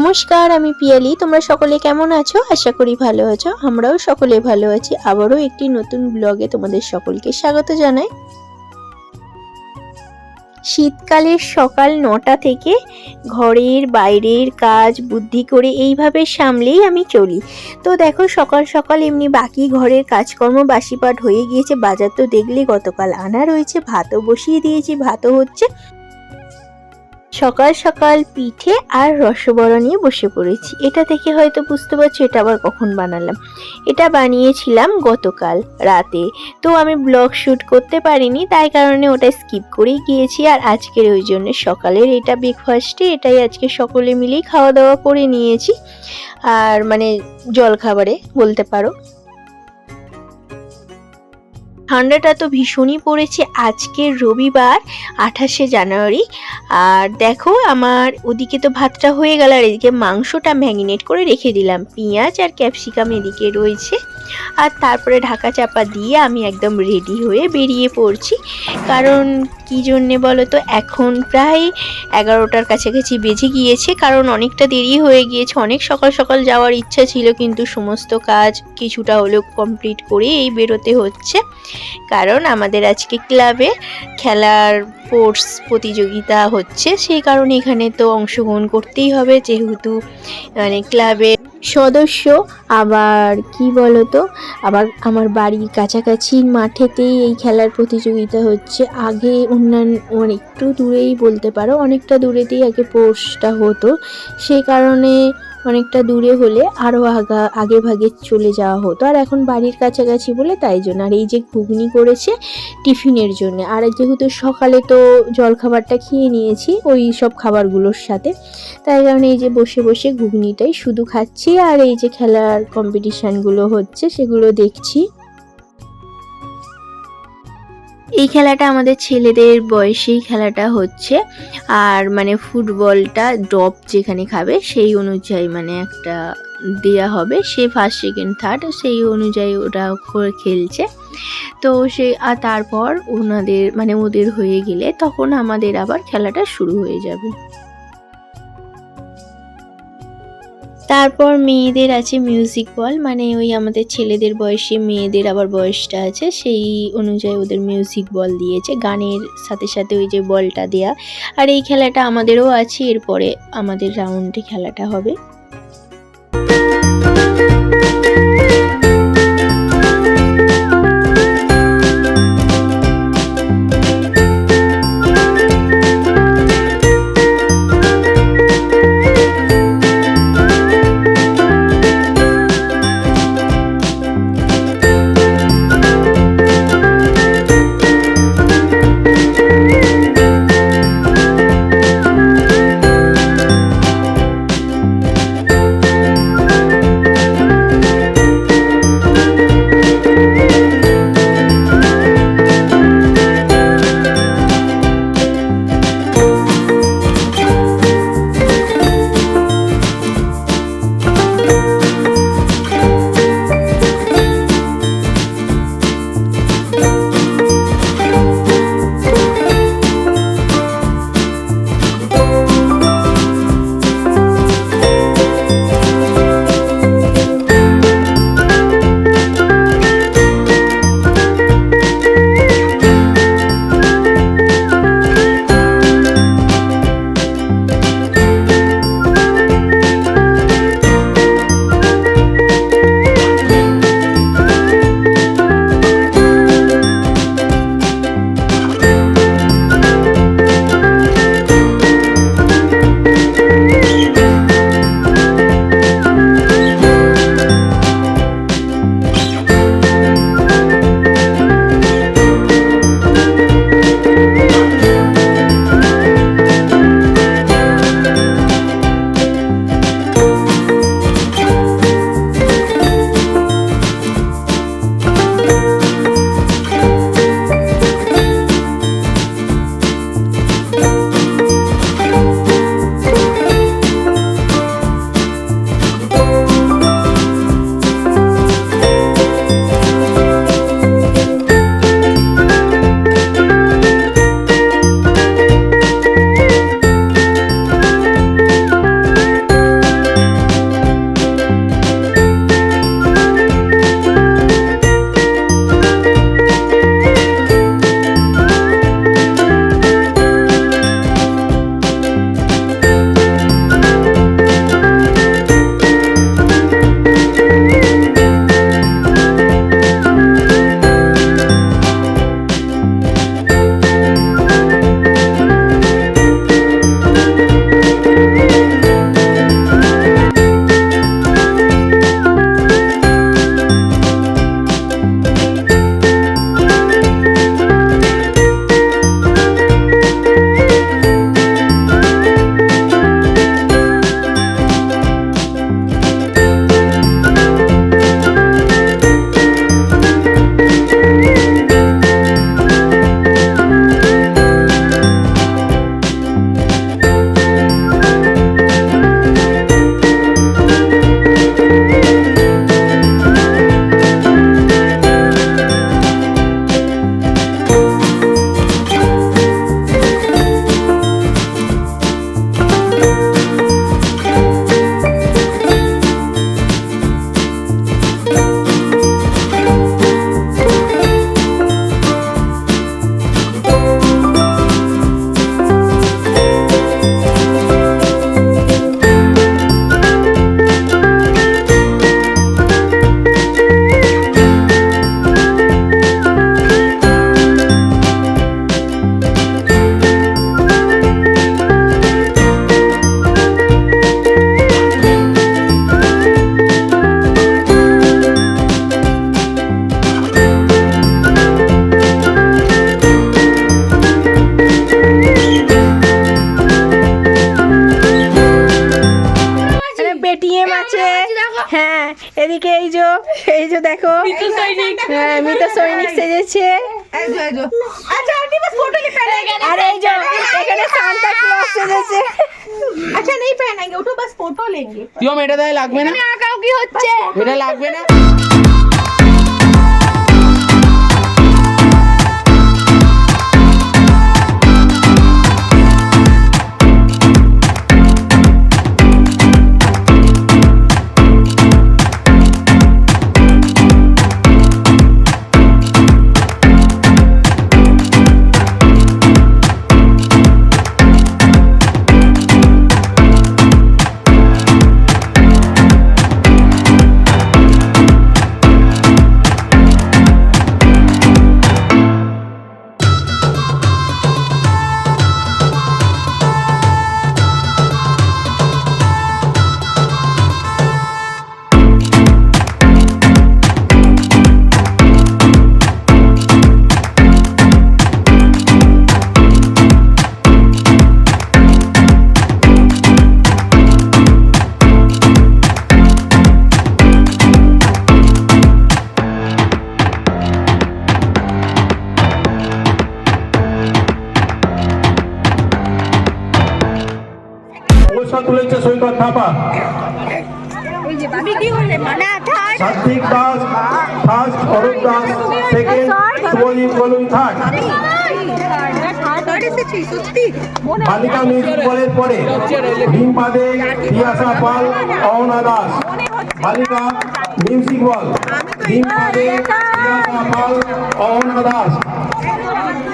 নমস্কার, আমি পিয়ালি। তোমরা সকলে কেমন আছো? আশা করি ভালো আছো। আমরাও সকলে ভালো আছি। আবারও একটি নতুন ব্লগে তোমাদের সকলকে স্বাগত জানাই। শীতকালের সকাল 9টা থেকে ঘরের বাইরের কাজ বুদ্ধি করে এইভাবে সামলেই আমি চলি। তো দেখো, সকাল সকাল এমনি বাকি ঘরের কাজকর্ম বাসিপাট হয়ে গিয়েছে। বাজার তো দেখলে গতকাল আনা রয়েছে, ভাতও বসিয়ে দিয়েছি, ভাতও হচ্ছে। সকাল সকাল পিঠে আর রসবড়া নিয়ে বসে পড়েছি। এটা থেকে হয়তো বুঝতে পারছো এটা আবার কখন বানালাম। এটা বানিয়েছিলাম গতকাল রাতে। তো আমি ব্লগ শ্যুট করতে পারিনি, তাই কারণে ওটা স্কিপ করেই গিয়েছি। আর আজকের ওই জন্য সকালের এটা ব্রেকফাস্টে এটাই আজকে সকলে মিলেই খাওয়া দাওয়া করে নিয়েছি। আর মানে জলখাবারে বলতে পারো। ঠান্ডাটা তো ভীষণই পড়েছে। আজকে রবিবার 28শে জানুয়ারি। আর দেখো, আমার ওদিকে তো ভাতটা হয়ে গেল, আর এদিকে মাংসটা ম্যারিনেট করে রেখে দিলাম। পেঁয়াজ আর ক্যাপসিকাম এদিকে রয়েছে। আর তারপরে ঢাকা চাপা দিয়ে আমি একদম রেডি হয়ে বেরিয়ে পড়ছি। কারণ কী জন্যে বলো তো, এখন প্রায় 11টার কাছাকাছি বেজে গিয়েছে। কারণ অনেকটা দেরি হয়ে গিয়েছে। অনেক সকাল সকাল যাওয়ার ইচ্ছা ছিল, কিন্তু সমস্ত কাজ কিছুটা হলেও কমপ্লিট করে এই বেরোতে হচ্ছে। কারণ আমাদের আজকে ক্লাবে খেলার স্পোর্টস প্রতিযোগিতা হচ্ছে, সেই কারণে এখানে তো অংশগ্রহণ করতেই হবে, যেহেতু মানে ক্লাবের সদস্য। আবার কি বলতো, আবার আমার বাড়ির কাছাকাছি মাঠেতেই এই খেলার প্রতিযোগিতা হচ্ছে। আগে অন্যান্য একটু দূরেই বলতে পারো, অনেকটা দূরেতেই আগে স্পোর্টসটা হতো, সেই কারণে অনেকটা দূরে হলে আরও আগে ভাগে চলে যাওয়া হতো। আর এখন বাড়ির কাছাকাছি বলে তাই জন্য। আর এই যে ঘুগনি করেছে টিফিনের জন্য, আর যেহেতু সকালে তো জলখাবারটা খেয়ে নিয়েছি ওই সব খাবারগুলোর সাথে, তাই কারণে এই যে বসে বসে ঘুগনিটাই শুধু খাচ্ছি। আর এই যে খেলার কম্পিটিশানগুলো হচ্ছে সেগুলো দেখছি। এই খেলাটা আমাদের ছেলেদের বয়সেই খেলাটা হচ্ছে। আর মানে ফুটবলটা ড্রপ যেখানে খাবে সেই অনুযায়ী মানে একটা দেয়া হবে, সে ফার্স্ট সেকেন্ড থার্ড সেই অনুযায়ী ওটা খেলছে। তো সে আর তারপর ওনাদের মানে ওদের হয়ে গেলে তখন আমাদের আবার খেলাটা শুরু হয়ে যাবে। তারপর মেয়েদের আছে মিউজিক বল, মানে ওই আমাদের ছেলেদের বয়সী মেয়েদের আবার বয়সটা আছে, সেই অনুযায়ী ওদের মিউজিক বল দিয়েছে, গানের সাথে সাথে ওই যে বলটা দেয়া। আর এই খেলাটা আমাদেরও আছে, এরপরে আমাদের রাউন্ডে খেলাটা হবে। এদিকে এই যে দেখো মিতা সৈনিক সেজেছে। আর এই যে এখানে সান্তা ক্লজ সেজেছে। আচ্ছা नहीं पहनेंगे उठो बस फोटो लेंगे। क्यों मेरा दाय লাগবে না? আঁকাও কি হচ্ছে? এটা লাগবে না? তুলেছে সৈকত থাপা, সাত্বিক দাস ফার্স্ট, অরূপ দাস সেকেন্ড, শুভজিৎ বলুন থার্ড। বালিকা মিউজিক বলের পরে রিম্পা দে, তিয়াসা পাল, অহনা দাস। বালিকা মিউজিক বল রিম্পা দে, তিয়াসা পাল, অহনা দাস।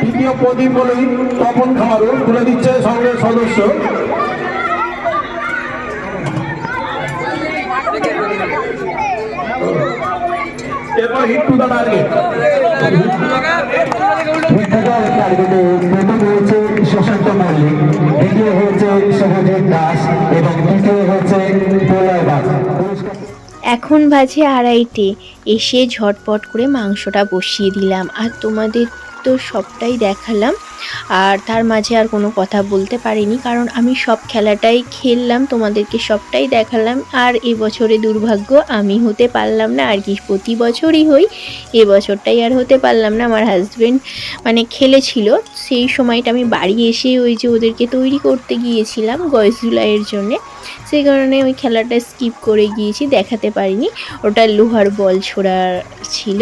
তৃতীয় প্রদীপ বলে তপন খামারু তুলে দিচ্ছে সঙ্গের সদস্য। এরপর হিট টু দ্য টার্গেট। প্রথম হয়েছে শশাঙ্ক মল্লিক, দ্বিতীয় হয়েছে শুভজিৎ দাস এবং তৃতীয় হচ্ছে প্রলয় দাস। এখন বাজে 2:30। এসে ঝটপট করে মাংসটা বসিয়ে দিলাম আর তোমাদের তো সবটাই দেখালাম। আর তার মাঝে আর কোনো কথা বলতে পারিনি, কারণ আমি সব খেলাটাই খেললাম, তোমাদেরকে সবটাই দেখালাম। আর এবছরে দুর্ভাগ্য আমি হতে পারলাম না, আর কি প্রতি বছরই হই, এবছরটাই আর হতে পারলাম না। আমার হাজব্যান্ড মানে খেলেছিল, সেই সময়টা আমি বাড়ি এসে ওই যে ওদেরকে তৈরি করতে গিয়েছিলাম গয়েস জুলাইয়ের জন্যে, সেই কারণে ওই খেলাটা স্কিপ করে গিয়েছি, দেখাতে পারিনি। ওটা লোহার বল ছোড়া ছিল,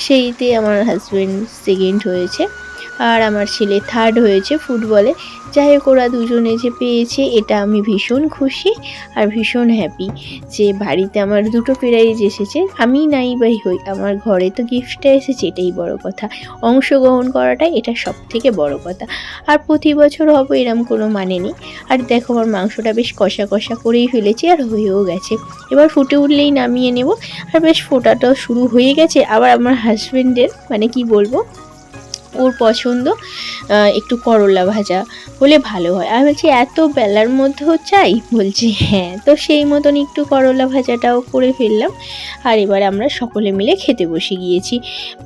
সেইতে আমার হাজব্যান্ড সেকেন্ড হয়েছে আর আমার ছেলে থার্ড হয়েছে ফুটবলে। যাই হোক, ওরা দুজনে যে পেয়েছে এটা আমি ভীষণ খুশি আর ভীষণ হ্যাপি যে বাড়িতে আমার দুটো প্রাইজ এসেছে। আমি নাই বাই হই, আমার ঘরে তো গিফটটা এসেছে, এটাই বড় কথা। অংশগ্রহণ করাটা এটা সব থেকে বড় কথা। আর প্রতি বছর হবে এরম কোনো মানে নেই। আর দেখো আমার মাংসটা বেশ কষা কষা করেই ফেলেছি আর হয়েও গেছে। এবার ফুটে উঠলেই নামিয়ে নেব। আর বেশ ফোটাটাও শুরু হয়ে গেছে। আবার আমার হাজব্যান্ডের মানে কি বলবো, ওর পছন্দ একটু করলা ভাজা হলে ভালো হয়। আমি বলছি এত বেলার মধ্যেও চাই, বলছি হ্যাঁ। তো সেই মতন একটু করলা ভাজাটাও করে ফেললাম। আর এবার আমরা সকলে মিলে খেতে বসে গিয়েছি।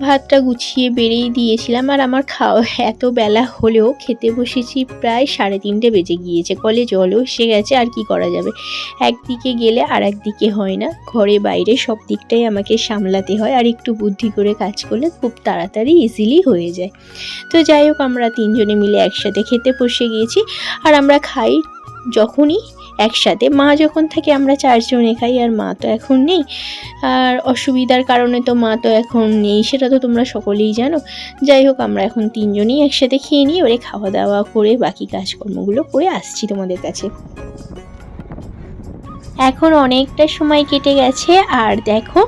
ভাতটা গুছিয়ে বেরিয়ে দিয়েছিলাম। আর আমার খাওয়া এত বেলা হলেও খেতে বসেছি প্রায় 3:30 বেজে গিয়েছে। কলে জলও এসে গেছে, আর কি করা যাবে, একদিকে গেলে আর একদিকে হয় না। ঘরে বাইরে সব দিকটাই আমাকে সামলাতে হয়, আর একটু বুদ্ধি করে কাজ করলে খুব তাড়াতাড়ি ইজিলি হয়ে যায়। তো যাই হোক, আমরা তিনজনে মিলে একসাথে খেতে বসে গিয়েছি। আর আমরা খাই যখনই একসাথে, মা যখন থাকে আমরা 4 জনে খাই, আর মা তো এখন নেই, আর অসুবিধার কারণে তো মা তো এখন নেই, সেটা তো তোমরা সকলেই জানো। যাই হোক, আমরা এখন 3 জনেই একসাথে খেয়ে নিই, এবারে খাওয়া দাওয়া করে বাকি কাজকর্মগুলো করে আসছি তোমাদের কাছে। এখন অনেকটা সময় কেটে গেছে, আর দেখো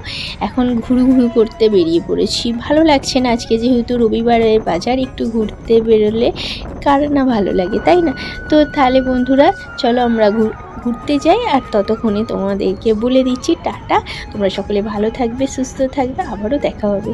এখন ঘুরু করতে বেরিয়ে পড়েছি। ভালো লাগছে না আজকে, যেহেতু রবিবারের বাজার, একটু ঘুরতে বেরোলে কার না ভালো লাগে, তাই না? তো তাহলে বন্ধুরা চলো আমরা ঘুরতে যাই। আর ততক্ষণে তোমাদেরকে বলে দিচ্ছি টাটা। তোমরা সকলে ভালো থাকবে, সুস্থ থাকবে, আবারও দেখা হবে।